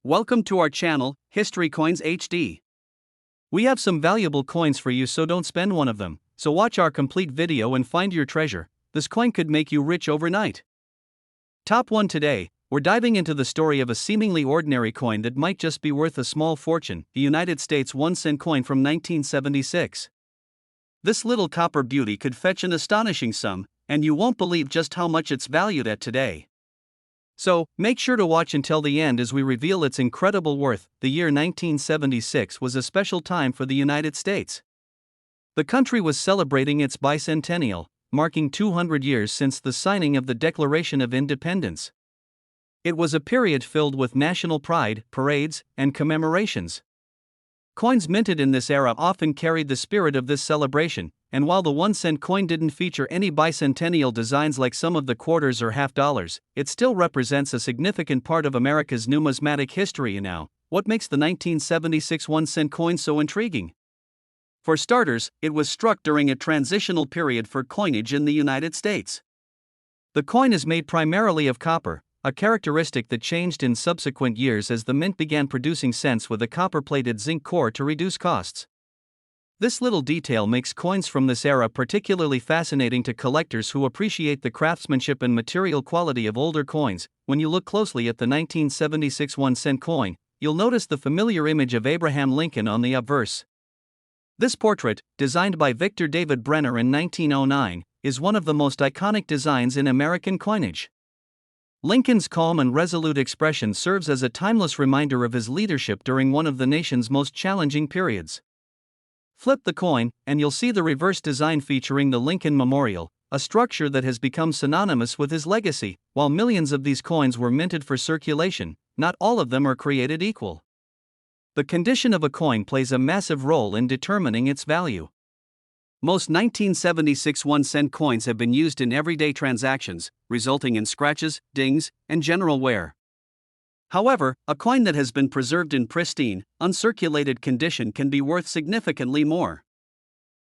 Welcome to our channel, History Coins HD. We have some valuable coins for you, so don't spend one of them. So watch our complete video and find your treasure. This coin could make you rich overnight. Top 1 today, we're diving into the story of a seemingly ordinary coin that might just be worth a small fortune, the United States 1-cent coin from 1976. This little copper beauty could fetch an astonishing sum, and you won't believe just how much it's valued at today. So, make sure to watch until the end as we reveal its incredible worth. The year 1976 was a special time for the United States. The country was celebrating its bicentennial, marking 200 years since the signing of the Declaration of Independence. It was a period filled with national pride, parades, and commemorations. Coins minted in this era often carried the spirit of this celebration, and while the 1-cent coin didn't feature any bicentennial designs like some of the quarters or half dollars, it still represents a significant part of America's numismatic history. And now, what makes the 1976 1-cent coin so intriguing? For starters, it was struck during a transitional period for coinage in the United States. The coin is made primarily of copper, a characteristic that changed in subsequent years as the mint began producing cents with a copper-plated zinc core to reduce costs. This little detail makes coins from this era particularly fascinating to collectors who appreciate the craftsmanship and material quality of older coins. When you look closely at the 1976 1-cent coin, you'll notice the familiar image of Abraham Lincoln on the obverse. This portrait, designed by Victor David Brenner in 1909, is one of the most iconic designs in American coinage. Lincoln's calm and resolute expression serves as a timeless reminder of his leadership during one of the nation's most challenging periods. Flip the coin, and you'll see the reverse design featuring the Lincoln Memorial, a structure that has become synonymous with his legacy. While millions of these coins were minted for circulation, not all of them are created equal. The condition of a coin plays a massive role in determining its value. Most 1976 1-cent coins have been used in everyday transactions, resulting in scratches, dings, and general wear. However, a coin that has been preserved in pristine, uncirculated condition can be worth significantly more.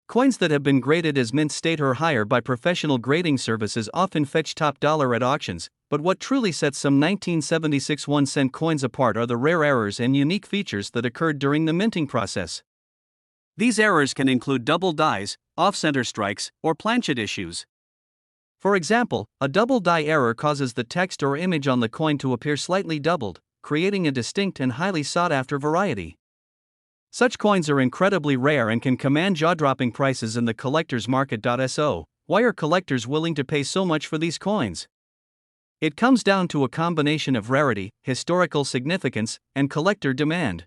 Coins that have been graded as mint state or higher by professional grading services often fetch top dollar at auctions, but what truly sets some 1976 1-cent coins apart are the rare errors and unique features that occurred during the minting process. These errors can include double dies, off-center strikes, or planchet issues. For example, a double die error causes the text or image on the coin to appear slightly doubled, creating a distinct and highly sought-after variety. Such coins are incredibly rare and can command jaw-dropping prices in the collector's market. So, why are collectors willing to pay so much for these coins? It comes down to a combination of rarity, historical significance, and collector demand.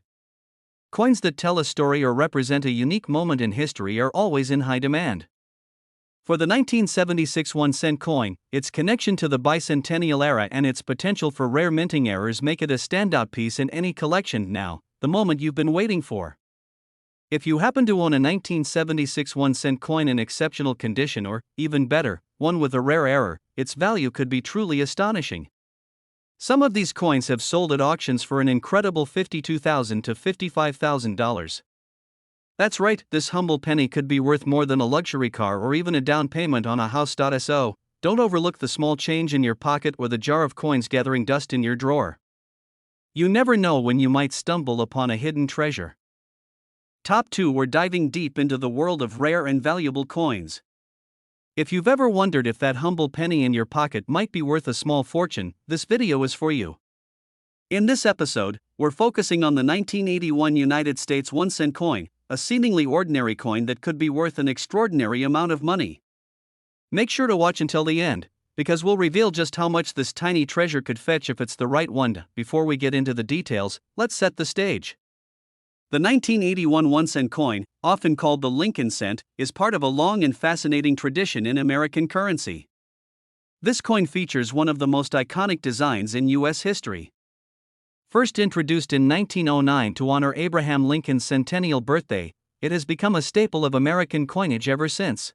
Coins that tell a story or represent a unique moment in history are always in high demand. For the 1976 1-cent coin, its connection to the bicentennial era and its potential for rare minting errors make it a standout piece in any collection. Now, the moment you've been waiting for. If you happen to own a 1976 1-cent coin in exceptional condition, or, even better, one with a rare error, its value could be truly astonishing. Some of these coins have sold at auctions for an incredible $52,000 to $55,000. That's right, this humble penny could be worth more than a luxury car or even a down payment on a house. So, don't overlook the small change in your pocket or the jar of coins gathering dust in your drawer. You never know when you might stumble upon a hidden treasure. Top 2, we're diving deep into the world of rare and valuable coins. If you've ever wondered if that humble penny in your pocket might be worth a small fortune, this video is for you. In this episode, we're focusing on the 1981 United States 1-cent coin, a seemingly ordinary coin that could be worth an extraordinary amount of money. Make sure to watch until the end, because we'll reveal just how much this tiny treasure could fetch if it's the right one. Before we get into the details, let's set the stage. The 1981 1-cent coin, often called the Lincoln cent, is part of a long and fascinating tradition in American currency. This coin features one of the most iconic designs in U.S. history. First introduced in 1909 to honor Abraham Lincoln's centennial birthday, it has become a staple of American coinage ever since.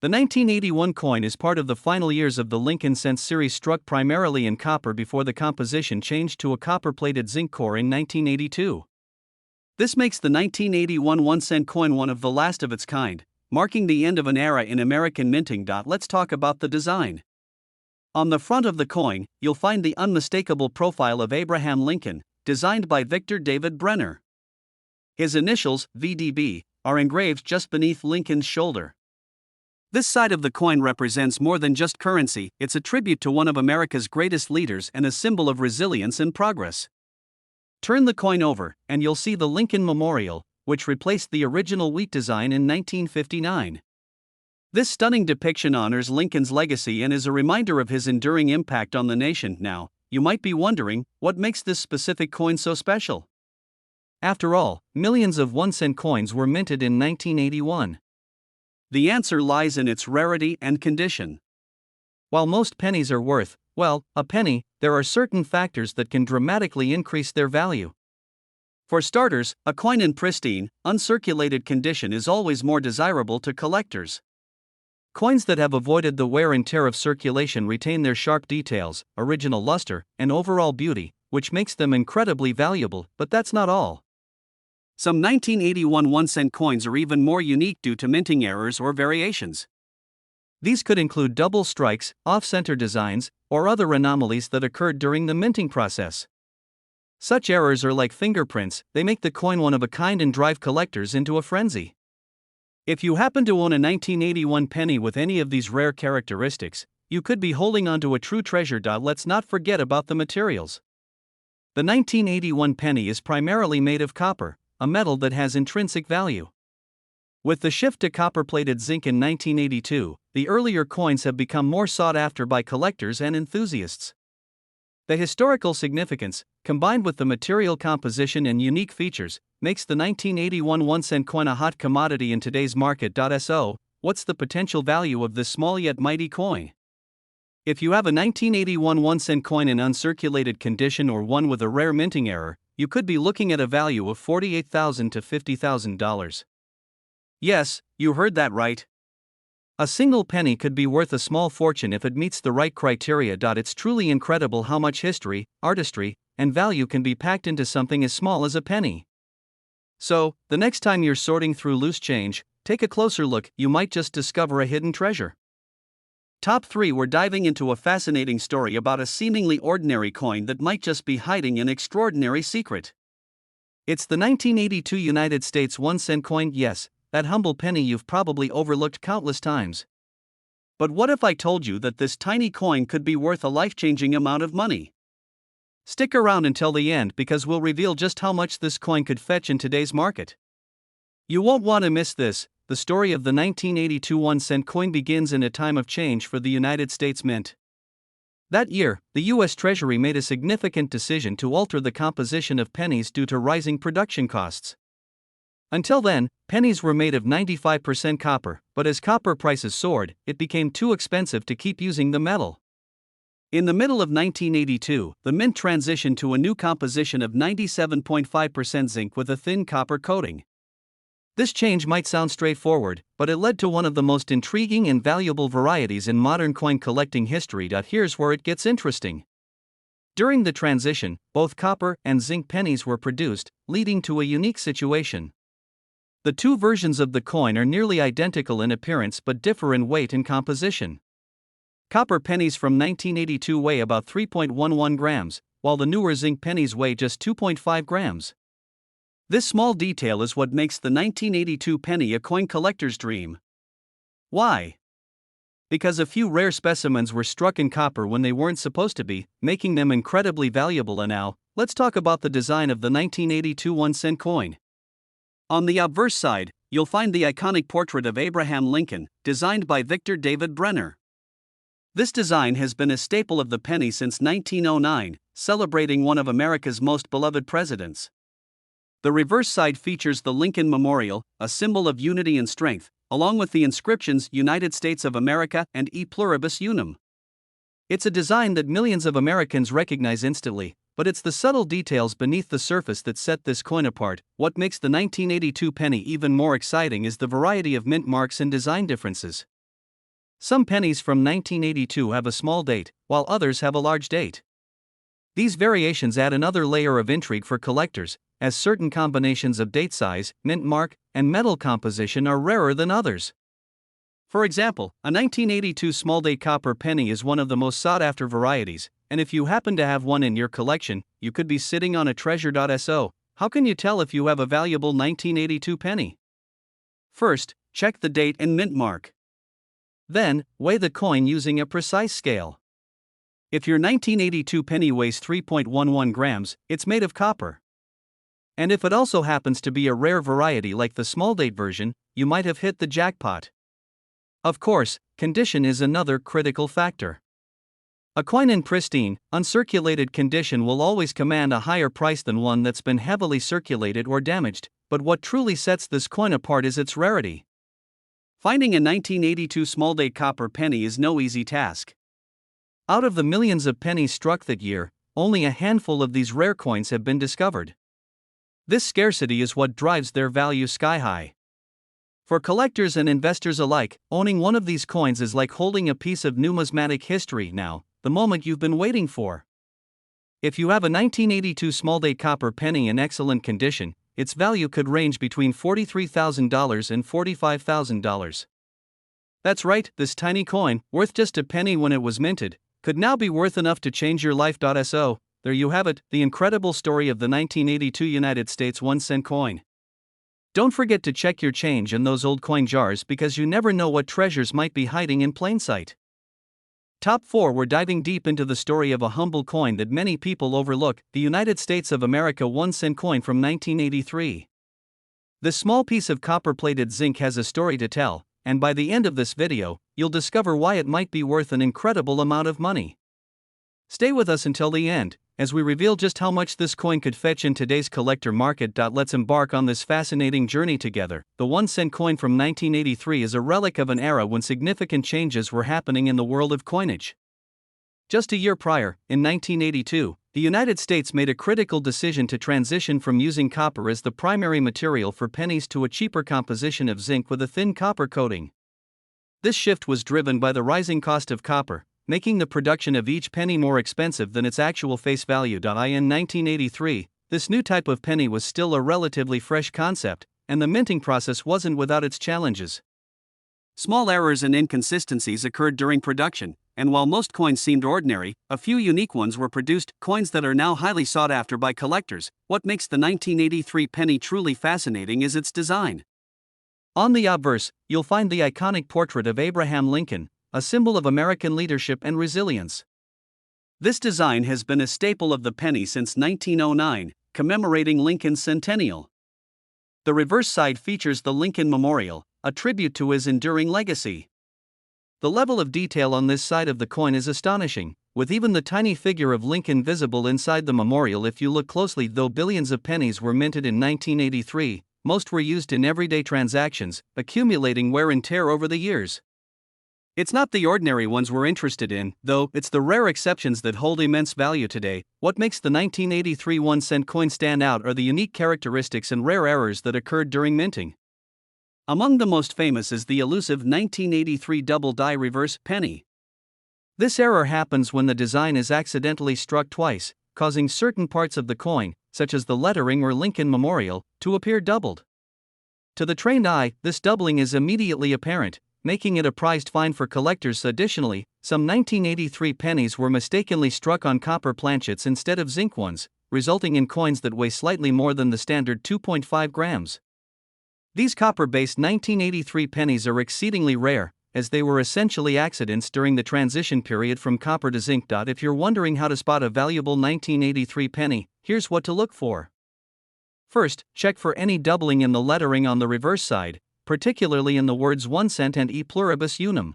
The 1981 coin is part of the final years of the Lincoln cent series, struck primarily in copper before the composition changed to a copper-plated zinc core in 1982. This makes the 1981 1-cent coin one of the last of its kind, marking the end of an era in American minting. Let's talk about the design. On the front of the coin, you'll find the unmistakable profile of Abraham Lincoln, designed by Victor David Brenner. His initials, VDB, are engraved just beneath Lincoln's shoulder. This side of the coin represents more than just currency, it's a tribute to one of America's greatest leaders and a symbol of resilience and progress. Turn the coin over, and you'll see the Lincoln Memorial, which replaced the original wheat design in 1959. This stunning depiction honors Lincoln's legacy and is a reminder of his enduring impact on the nation. Now, you might be wondering, what makes this specific coin so special? After all, millions of 1-cent coins were minted in 1981. The answer lies in its rarity and condition. While most pennies are worth, well, a penny, there are certain factors that can dramatically increase their value. For starters, a coin in pristine, uncirculated condition is always more desirable to collectors. Coins that have avoided the wear and tear of circulation retain their sharp details, original luster, and overall beauty, which makes them incredibly valuable, but that's not all. Some 1981 1-cent coins are even more unique due to minting errors or variations. These could include double strikes, off-center designs, or other anomalies that occurred during the minting process. Such errors are like fingerprints, they make the coin one of a kind and drive collectors into a frenzy. If you happen to own a 1981 penny with any of these rare characteristics, you could be holding onto a true treasure. Let's not forget about the materials. The 1981 penny is primarily made of copper, a metal that has intrinsic value. With the shift to copper-plated zinc in 1982, the earlier coins have become more sought after by collectors and enthusiasts. The historical significance, combined with the material composition and unique features, makes the 1981 1-cent coin a hot commodity in today's market. So, what's the potential value of this small yet mighty coin? If you have a 1981 1-cent coin in uncirculated condition or one with a rare minting error, you could be looking at a value of $48,000 to $50,000. Yes, you heard that right. A single penny could be worth a small fortune if it meets the right criteria. It's truly incredible how much history, artistry, and value can be packed into something as small as a penny. So, the next time you're sorting through loose change, take a closer look, you might just discover a hidden treasure. Top 3. We're diving into a fascinating story about a seemingly ordinary coin that might just be hiding an extraordinary secret. It's the 1982 United States 1-cent coin. Yes, that humble penny you've probably overlooked countless times. But what if I told you that this tiny coin could be worth a life-changing amount of money? Stick around until the end because we'll reveal just how much this coin could fetch in today's market. You won't want to miss this. The story of the 1982 1-cent coin begins in a time of change for the United States Mint. That year, the U.S. Treasury made a significant decision to alter the composition of pennies due to rising production costs. Until then, pennies were made of 95% copper, but as copper prices soared, it became too expensive to keep using the metal. In the middle of 1982, the mint transitioned to a new composition of 97.5% zinc with a thin copper coating. This change might sound straightforward, but it led to one of the most intriguing and valuable varieties in modern coin collecting history. Here's where it gets interesting. During the transition, both copper and zinc pennies were produced, leading to a unique situation. The two versions of the coin are nearly identical in appearance but differ in weight and composition. Copper pennies from 1982 weigh about 3.11 grams, while the newer zinc pennies weigh just 2.5 grams. This small detail is what makes the 1982 penny a coin collector's dream. Why? Because a few rare specimens were struck in copper when they weren't supposed to be, making them incredibly valuable. And now, let's talk about the design of the 1982 1-cent coin. On the obverse side, you'll find the iconic portrait of Abraham Lincoln, designed by Victor David Brenner. This design has been a staple of the penny since 1909, celebrating one of America's most beloved presidents. The reverse side features the Lincoln Memorial, a symbol of unity and strength, along with the inscriptions United States of America and E Pluribus Unum. It's a design that millions of Americans recognize instantly, but it's the subtle details beneath the surface that set this coin apart. What makes the 1982 penny even more exciting is the variety of mint marks and design differences. Some pennies from 1982 have a small date, while others have a large date. These variations add another layer of intrigue for collectors, as certain combinations of date size, mint mark, and metal composition are rarer than others. For example, a 1982 small date copper penny is one of the most sought-after varieties, and if you happen to have one in your collection, you could be sitting on a treasure. How can you tell if you have a valuable 1982 penny? First, check the date and mint mark. Then, weigh the coin using a precise scale. If your 1982 penny weighs 3.11 grams, it's made of copper. And if it also happens to be a rare variety like the small date version, you might have hit the jackpot. Of course, condition is another critical factor. A coin in pristine, uncirculated condition will always command a higher price than one that's been heavily circulated or damaged, but what truly sets this coin apart is its rarity. Finding a 1982 small date copper penny is no easy task. Out of the millions of pennies struck that year, only a handful of these rare coins have been discovered. This scarcity is what drives their value sky high. For collectors and investors alike, owning one of these coins is like holding a piece of numismatic history now, the moment you've been waiting for. If you have a 1982 small date copper penny in excellent condition, its value could range between $43,000 and $45,000. That's right, this tiny coin, worth just a penny when it was minted, could now be worth enough to change your life. So, there you have it, the incredible story of the 1982 United States 1-cent coin. Don't forget to check your change in those old coin jars because you never know what treasures might be hiding in plain sight. Top 4. We're diving deep into the story of a humble coin that many people overlook, the United States of America 1-cent coin from 1983. This small piece of copper-plated zinc has a story to tell, and by the end of this video, you'll discover why it might be worth an incredible amount of money. Stay with us until the end, as we reveal just how much this coin could fetch in today's collector market. Let's embark on this fascinating journey together. The 1-cent coin from 1983 is a relic of an era when significant changes were happening in the world of coinage. Just a year prior, in 1982, the United States made a critical decision to transition from using copper as the primary material for pennies to a cheaper composition of zinc with a thin copper coating. This shift was driven by the rising cost of copper, making the production of each penny more expensive than its actual face value. In 1983, this new type of penny was still a relatively fresh concept, and the minting process wasn't without its challenges. Small errors and inconsistencies occurred during production, and while most coins seemed ordinary, a few unique ones were produced, coins that are now highly sought after by collectors. What makes the 1983 penny truly fascinating is its design. On the obverse, you'll find the iconic portrait of Abraham Lincoln, a symbol of American leadership and resilience. This design has been a staple of the penny since 1909, commemorating Lincoln's centennial. The reverse side features the Lincoln Memorial, a tribute to his enduring legacy. The level of detail on this side of the coin is astonishing, with even the tiny figure of Lincoln visible inside the memorial if you look closely. Though billions of pennies were minted in 1983, most were used in everyday transactions, accumulating wear and tear over the years. It's not the ordinary ones we're interested in, though, it's the rare exceptions that hold immense value today. What makes the 1983 1-cent coin stand out are the unique characteristics and rare errors that occurred during minting. Among the most famous is the elusive 1983 double die reverse penny. This error happens when the design is accidentally struck twice, causing certain parts of the coin, such as the lettering or Lincoln Memorial, to appear doubled. To the trained eye, this doubling is immediately apparent, making it a prized find for collectors. Additionally, some 1983 pennies were mistakenly struck on copper planchets instead of zinc ones, resulting in coins that weigh slightly more than the standard 2.5 grams. These copper-based 1983 pennies are exceedingly rare, as they were essentially accidents during the transition period from copper to zinc. If you're wondering how to spot a valuable 1983 penny, here's what to look for. First, check for any doubling in the lettering on the reverse side, particularly in the words 1 cent and e pluribus unum.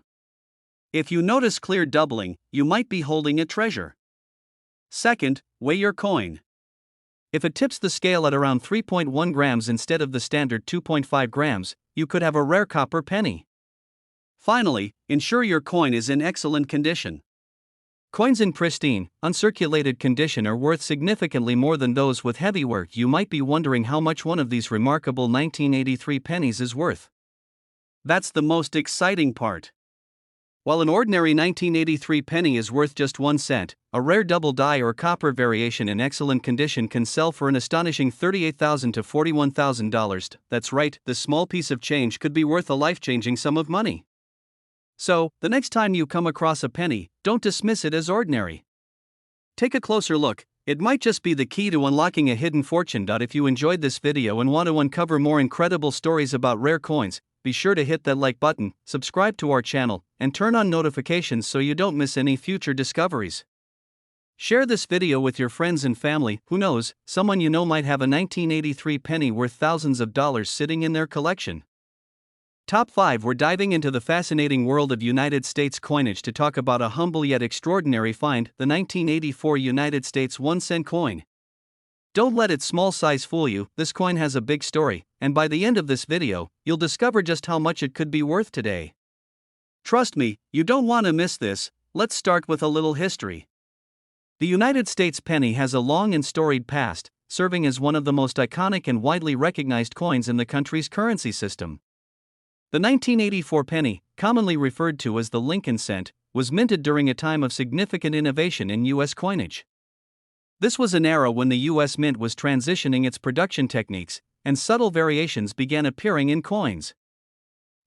If you notice clear doubling, you might be holding a treasure. Second, weigh your coin. If it tips the scale at around 3.1 grams instead of the standard 2.5 grams, you could have a rare copper penny. Finally, ensure your coin is in excellent condition. Coins in pristine, uncirculated condition are worth significantly more than those with heavy wear. You might be wondering how much one of these remarkable 1983 pennies is worth. That's the most exciting part. While an ordinary 1983 penny is worth just 1 cent, a rare double die or copper variation in excellent condition can sell for an astonishing $38,000 to $41,000. That's right, this small piece of change could be worth a life-changing sum of money. So, the next time you come across a penny, don't dismiss it as ordinary. Take a closer look, it might just be the key to unlocking a hidden fortune. If you enjoyed this video and want to uncover more incredible stories about rare coins, be sure to hit that like button, subscribe to our channel, and turn on notifications so you don't miss any future discoveries. Share this video with your friends and family. Who knows, someone you know might have a 1983 penny worth thousands of dollars sitting in their collection. Top 5. We're diving into the fascinating world of United States coinage to talk about a humble yet extraordinary find, the 1984 United States 1-cent coin. Don't let its small size fool you, this coin has a big story, and by the end of this video, you'll discover just how much it could be worth today. Trust me, you don't want to miss this. Let's start with a little history. The United States penny has a long and storied past, serving as one of the most iconic and widely recognized coins in the country's currency system. The 1984 penny, commonly referred to as the Lincoln cent, was minted during a time of significant innovation in U.S. coinage. This was an era when the U.S. Mint was transitioning its production techniques, and subtle variations began appearing in coins.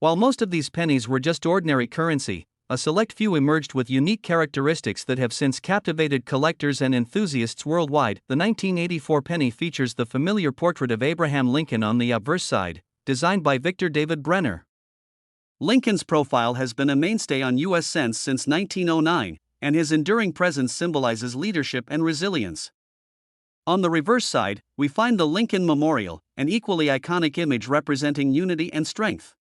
While most of these pennies were just ordinary currency, a select few emerged with unique characteristics that have since captivated collectors and enthusiasts worldwide. The 1984 penny features the familiar portrait of Abraham Lincoln on the obverse side, designed by Victor David Brenner. Lincoln's profile has been a mainstay on U.S. cents since 1909, and his enduring presence symbolizes leadership and resilience. On the reverse side, we find the Lincoln Memorial, an equally iconic image representing unity and strength.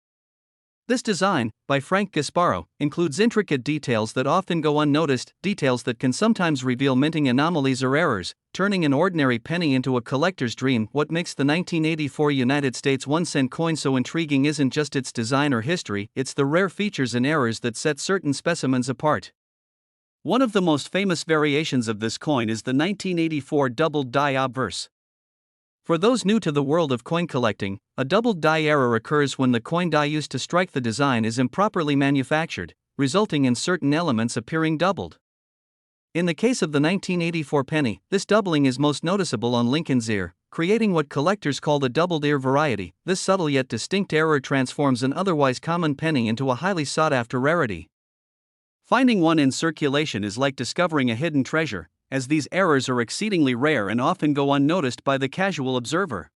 This design, by Frank Gasparo, includes intricate details that often go unnoticed, details that can sometimes reveal minting anomalies or errors, turning an ordinary penny into a collector's dream. What makes the 1984 United States 1-cent coin so intriguing isn't just its design or history, it's the rare features and errors that set certain specimens apart. One of the most famous variations of this coin is the 1984 doubled die obverse. For those new to the world of coin collecting, a doubled die error occurs when the coin die used to strike the design is improperly manufactured, resulting in certain elements appearing doubled. In the case of the 1984 penny, this doubling is most noticeable on Lincoln's ear, creating what collectors call the doubled ear variety. This subtle yet distinct error transforms an otherwise common penny into a highly sought-after rarity. Finding one in circulation is like discovering a hidden treasure, as these errors are exceedingly rare and often go unnoticed by the casual observer.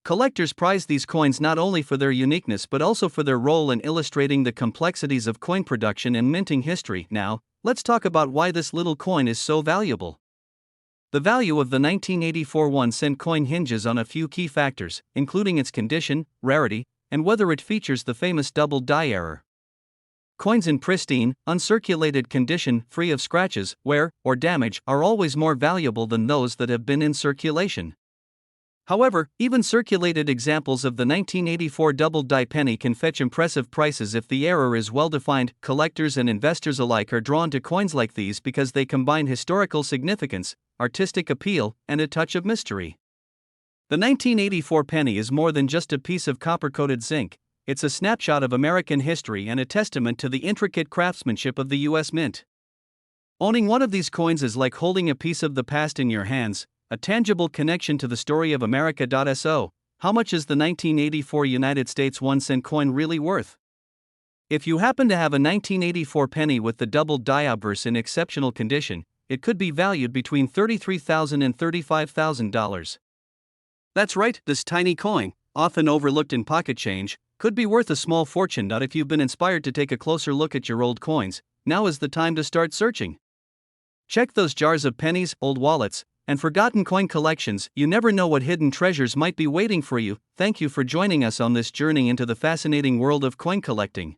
Collectors prize these coins not only for their uniqueness but also for their role in illustrating the complexities of coin production and minting history. Now, let's talk about why this little coin is so valuable. The value of the 1984 1-cent coin hinges on a few key factors, including its condition, rarity, and whether it features the famous double die error. Coins in pristine, uncirculated condition, free of scratches, wear, or damage, are always more valuable than those that have been in circulation. However, even circulated examples of the 1984 doubled die penny can fetch impressive prices if the error is well defined. Collectors and investors alike are drawn to coins like these because they combine historical significance, artistic appeal, and a touch of mystery. The 1984 penny is more than just a piece of copper-coated zinc. It's a snapshot of American history and a testament to the intricate craftsmanship of the U.S. Mint. Owning one of these coins is like holding a piece of the past in your hands, a tangible connection to the story of America. So, how much is the 1984 United States 1-cent coin really worth? If you happen to have a 1984 penny with the doubled die obverse in exceptional condition, it could be valued between $33,000 and $35,000. That's right, this tiny coin, often overlooked in pocket change, could be worth a small fortune. If you've been inspired to take a closer look at your old coins, now is the time to start searching. Check those jars of pennies, old wallets, and forgotten coin collections. You never know what hidden treasures might be waiting for you. Thank you for joining us on this journey into the fascinating world of coin collecting.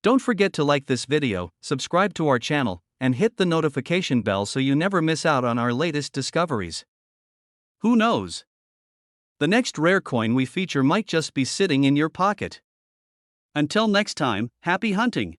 Don't forget to like this video, subscribe to our channel, and hit the notification bell so you never miss out on our latest discoveries. Who knows? The next rare coin we feature might just be sitting in your pocket. Until next time, happy hunting!